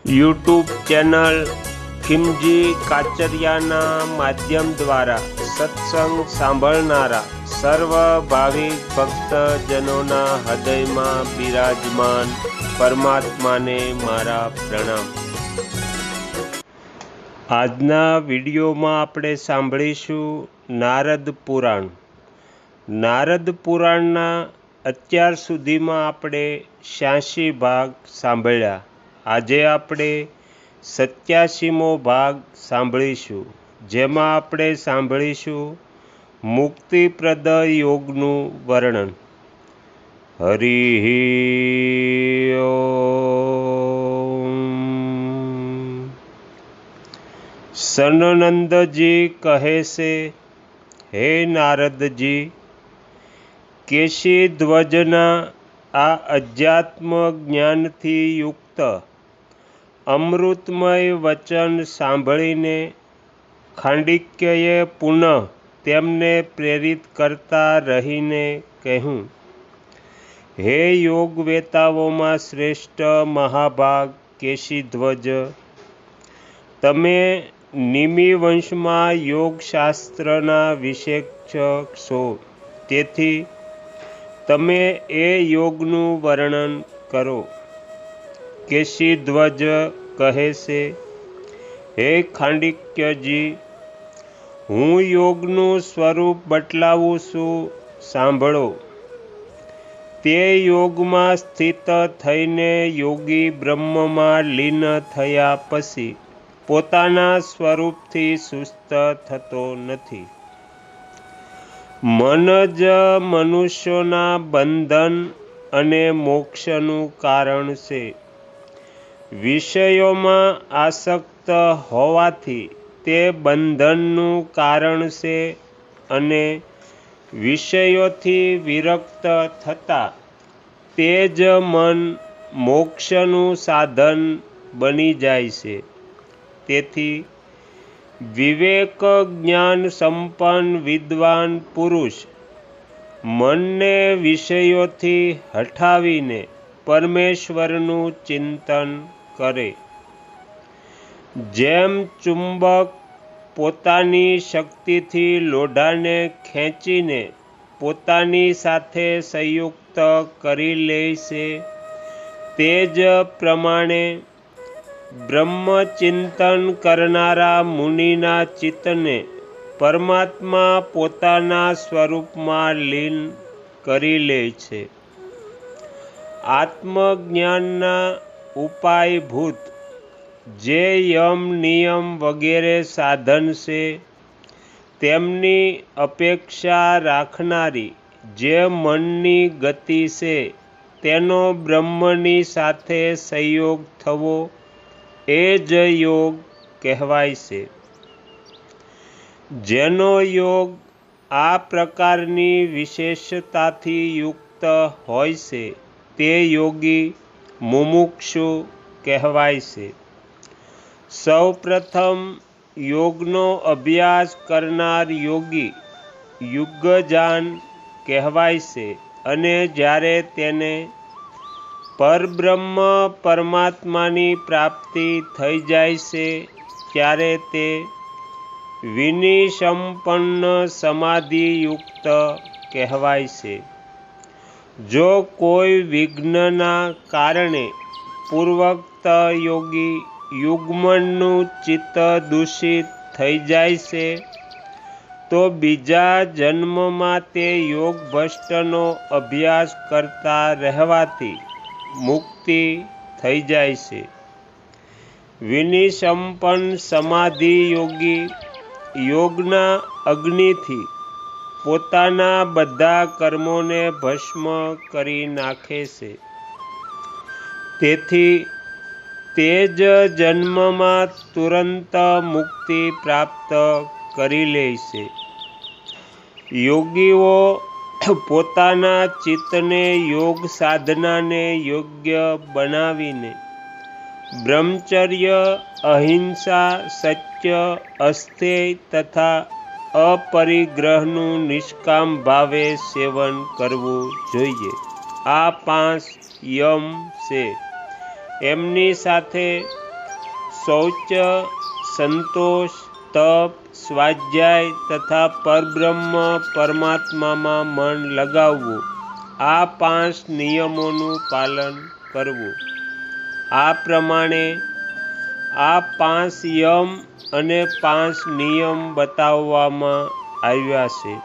YouTube channel Khimji કાચરિયાના માધ્યમ દ્વારા સત્સંગ સાંભળનારા સર્વ ભાવિક ભક્તજનોના હૃદયમાં બિરાજમાન પરમાત્માને મારા પ્રણામ। આજના વિડીયોમાં આપણે સાંભળીશું નારદ પુરાણ। નારદ પુરાણના અત્યાર સુધીમાં આપણે 86 ભાગ સાંભળ્યા। આજે આપણે 87મો ભાગ સાંભળીશું, જેમાં આપણે સાંભળીશું મુક્તિપ્રદ યોગનું વર્ણન। હરિ ઓમ। સનનંદજી કહે છે, હે નારદજી, કેશી ધ્વજના આ અધ્યાત્મ જ્ઞાનથી યુક્ત અમૃતમય વચન સાંભળીને ખાંડિક્યએ પુનઃ તેમને પ્રેરિત કરતા રહીને કહ્યું, હે યોગવેતાઓમાં શ્રેષ્ઠ મહાભાગ કેશીધ્વજ, તમે નિમિ વંશમાં યોગશાસ્ત્રના વિશેષક છો, તેથી તમે એ યોગનું વર્ણન કરો। કેશીધ્વજ કહે છે, હે ખાંડિક્યજી, હું યોગનું સ્વરૂપ બતલાવું છું, સાંભળો। તે યોગમાં સ્થિત થઈને યોગી બ્રહ્મમાં લીન થયા પછી પોતાના સ્વરૂપથી સુસ્ત થતો નથી। મન જ મનુષ્યોના બંધન અને મોક્ષનું કારણ છે। વિષયોમાં આસક્ત હોવાથી તે બંધનનું કારણ છે અને વિષયોથી વિરક્ત થતાં તે જ મન મોક્ષનું સાધન બની જાય છે। તેથી વિવેક જ્ઞાન સંપન્ન વિદ્વાન પુરુષ મનને વિષયોથી હટાવીને પરમેશ્વરનું ચિંતન કરે। જેમ ચુંબક પોતાની શક્તિથી લોઢાને ખેંચીને પોતાની સાથે સંયુક્ત કરી લે છે, તે જ પ્રમાણે બ્રહ્મચિંતન કરનારા મુનિના ચિત્તને પરમાત્મા પોતાના સ્વરૂપમાં લીન કરી લે છે। આત્મજ્ઞાનના ઉપાયભૂત જે યમ નિયમ વગેરે સાધન છે, તેમની અપેક્ષા રાખનારી જે મનની ગતિ છે, તેનો બ્રહ્મની સાથે સંયોગ થવો એ જ યોગ કહેવાય છે। જેનો યોગ આ પ્રકારની વિશેષતાથી યુક્ત હોય છે, તે યોગી મુમુક્ષુ કહેવાય છે। સૌ પ્રથમ યોગનો અભ્યાસ કરનાર યોગી યુગજાન કહેવાય છે અને જ્યારે તેને પરબ્રહ્મ પરમાત્માની પ્રાપ્તિ થઈ જાય છે, ત્યારે તે વિનિસંપન્ન સમાધિયુક્ત કહેવાય છે। જો કોઈ વિઘ્નના કારણે પૂર્વોક્ત યોગી યુગ્મનનું ચિત્ત દૂષિત થઈ જાય છે, તો બીજા જન્મમાં તે યોગ ભ્રષ્ટનો અભ્યાસ કરતા રહેવાથી મુક્તિ થઈ જાય છે। વિનિસંપન્ન સમાધિ યોગી યોગના અગ્નિથી પોતાના બધા કર્મોને ભસ્મ કરી નાખે છે। તેથી તે જ જન્મમાં તુરંત મુક્તિ પ્રાપ્ત કરી લે છે। યોગીઓ પોતાના ચિત્તને યોગ સાધનાને યોગ્ય બનાવીને બ્રહ્મચર્ય, અહિંસા, સત્ય, અસ્થેય તથા અપરિગ્રહનું નિષ્કામ ભાવે સેવન કરવું જોઈએ। આ 5 યમ છે, એમની સાથે શૌચ, સંતોષ, તપ, સ્વાધ્યાય તથા પરબ્રહ્મ પરમાત્મામાં મન લગાવવું, આ 5 નિયમોનું પાલન કરવું. આ પ્રમાણે આ 5 યમ અને 5 નિયમ બતાવવામાં આવ્યા છે.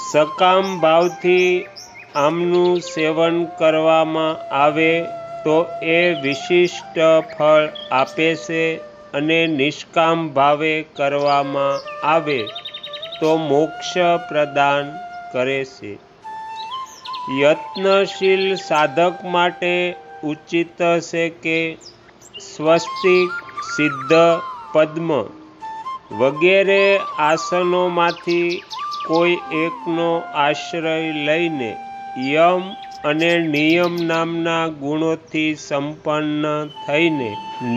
સકામ ભાવથી આમનું સેવન કરવામાં આવે તો એ વિશિષ્ટ ફળ આપે છે અને નિષ્કામ ભાવે કરવામાં આવે તો મોક્ષ પ્રદાન કરે છે. યત્નશીલ સાધક માટે ઉચિત છે કે સ્વસ્તિક, સિદ્ધ, પદ્મ વગેરે આસનોમાંથી કોઈ એકનો આશ્રય લઈને યમ અને નિયમ નામના ગુણોથી સંપન્ન થઈને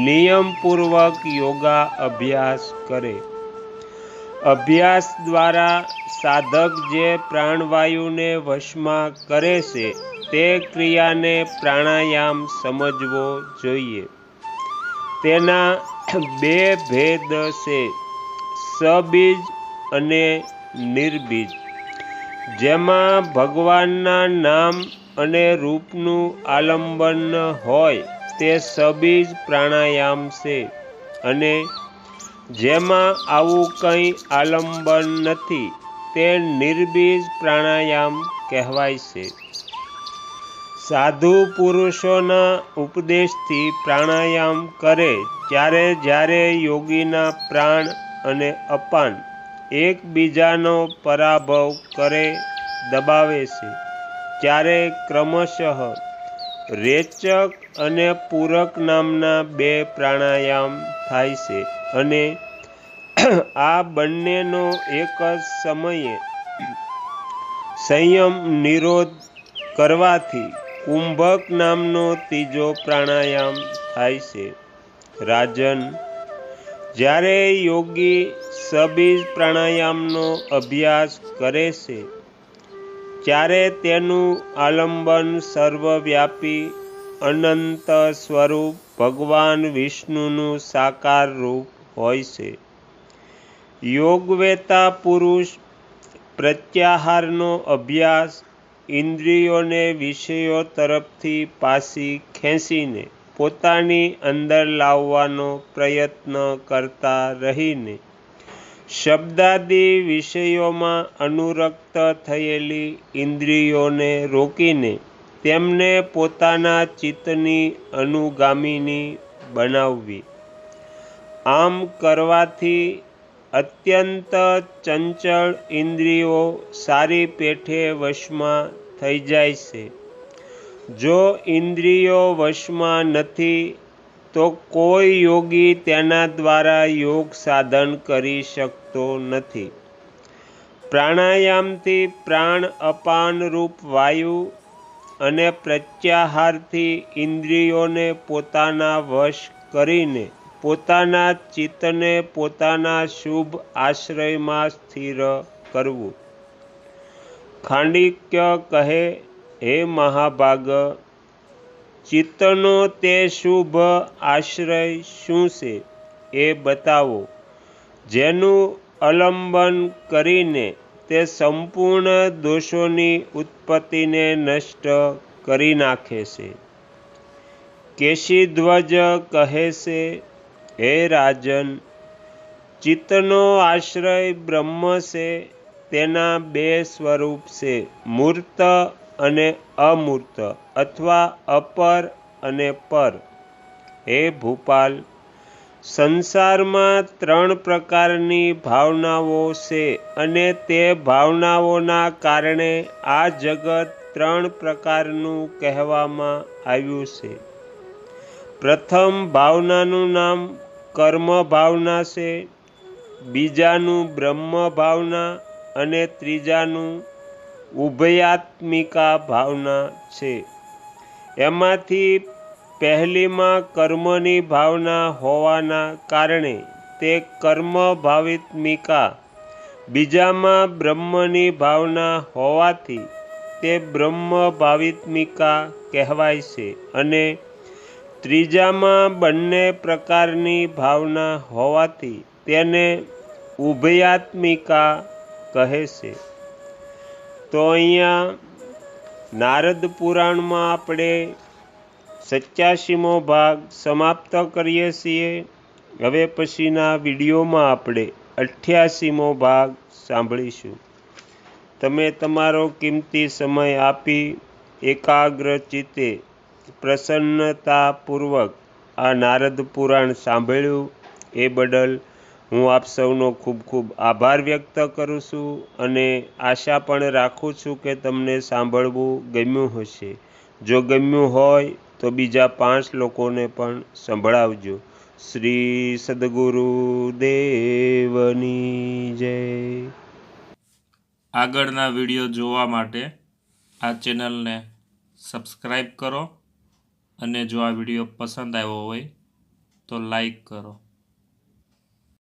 નિયમપૂર્વક યોગા અભ્યાસ કરે. અભ્યાસ દ્વારા સાધક જે પ્રાણવાયુને વશમાં કરે છે તે ક્રિયાને પ્રાણાયામ સમજવો જોઈએ. તેના 2 ભેદ છે, સબીજ અને નિર્બીજ. જેમાં ભગવાનના નામ અને રૂપનું આલંબન હોય તે સબીજ પ્રાણાયામ છે અને જેમાં આવું કંઈ આલંબન નથી તે નિર્બીજ પ્રાણાયામ કહેવાય છે. સાધુ પુરુષોના ઉપદેશથી પ્રાણાયામ કરે જ્યારે યોગીના પ્રાણ અને અપાન એકબીજાનો પરાભવ કરે, દબાવે છે, ત્યારે ક્રમશઃ રેચક અને પૂરક નામના 2 પ્રાણાયામ થાય છે અને આ બંનેનો એક જ સમયે સંયમ નિરોધ કરવાથી કુંભક નામનો 3જો પ્રાણાયામ થાય છે. રાજન, જ્યારે યોગી સબીજ પ્રાણાયામનો અભ્યાસ કરે છે ત્યારે તેનું આલંબન સર્વવ્યાપી અનંત સ્વરૂપ ભગવાન વિષ્ણુનું સાકાર રૂપ હોય છે. યોગવેતા પુરુષ પ્રત્યાહારનો અભ્યાસ ઇન્દ્રિયોને વિષયો તરફથી પાછી ખેંચીને પોતાની અંદર લાવવાનો પ્રયત્ન કરતા રહીને શબ્દાદિ વિષયોમાં અનુરક્ત થયેલી ઇન્દ્રિયોને રોકીને તેમને પોતાના ચિત્તની અનુગામીની બનાવવી. આમ કરવાથી અત્યંત ચંચળ ઇન્દ્રિયો સારી પેઠે વશમાં થઈ જાય છે. જો ઇન્દ્રિયો વશમાં નથી તો કોઈ યોગી તેના દ્વારા યોગ સાધન કરી શકતો નથી. પ્રાણાયામથી પ્રાણ અપાન રૂપ વાયુ અને પ્રત્યાહારથી ઇન્દ્રિયોને પોતાના વશ કરીને પોતાના ચિત્તને પોતાના શુભ આશ્રયમાં સ્થિર કરવું. ખાંડિક્ય કહે, હે મહાભાગ, ચિત્તનો તે શુભ આશ્રય શું છે એ બતાવો, જેનું અલંબન કરીને તે સંપૂર્ણ દોષોની ઉત્પત્તિને નષ્ટ કરી નાખે છે. કેશીધ્વજ કહે છે, હે રાજન, ચિત્તનો આશ્રય બ્રહ્મ છે. તેના 2 સ્વરૂપ છે, મૂર્ત અને અમૂર્ત અથવા અપર અને પર. હે ભૂપાલ, સંસારમાં 3 પ્રકારની ભાવનાઓ છે અને તે ભાવનાઓના કારણે આ જગત 3 પ્રકારનું કહેવામાં આવ્યું છે. પ્રથમ ભાવનાનું નામ કર્મ ભાવના છે, બીજાનું બ્રહ્મ ભાવના અને ત્રીજાનું ઉભયાત્મિકા ભાવના છે. એમાંથી પહેલીમાં કર્મની ભાવના હોવાના કારણે તે કર્મ ભાવિત્મિકા, બીજામાં બ્રહ્મની ભાવના હોવાથી તે બ્રહ્મ ભાવિત્મિકા કહેવાય છે અને ત્રીજામાં બંને પ્રકારની ભાવના હોવાથી તેને ઉભયાત્મિકા કહે છે. તો અહીંયા નારદ પુરાણમાં આપણે 87મો ભાગ સમાપ્ત કરીએ છીએ. હવે પછીના વિડીયોમાં આપણે 88મો ભાગ સાંભળીશું. તમે તમારો કિંમતી સમય આપી એકાગ્ર ચિત્તે પ્રસન્નતાપૂર્વક આ નારદ પુરાણ સાંભળ્યું એ બદલ હું આપ સૌનો ખૂબ ખૂબ આભાર વ્યક્ત કરું છું અને આશા પણ રાખું છું કે તમને સાંભળવું ગમ્યું હશે. જો ગમ્યું હોય તો બીજા 5 લોકોને પણ સંભળાવજો. શ્રી સદગુરુ દેવની જય. આગળના વિડીયો જોવા માટે આ ચેનલને સબસ્ક્રાઈબ કરો અને જો આ વિડીયો પસંદ આવ્યો હોય તો લાઈક કરો.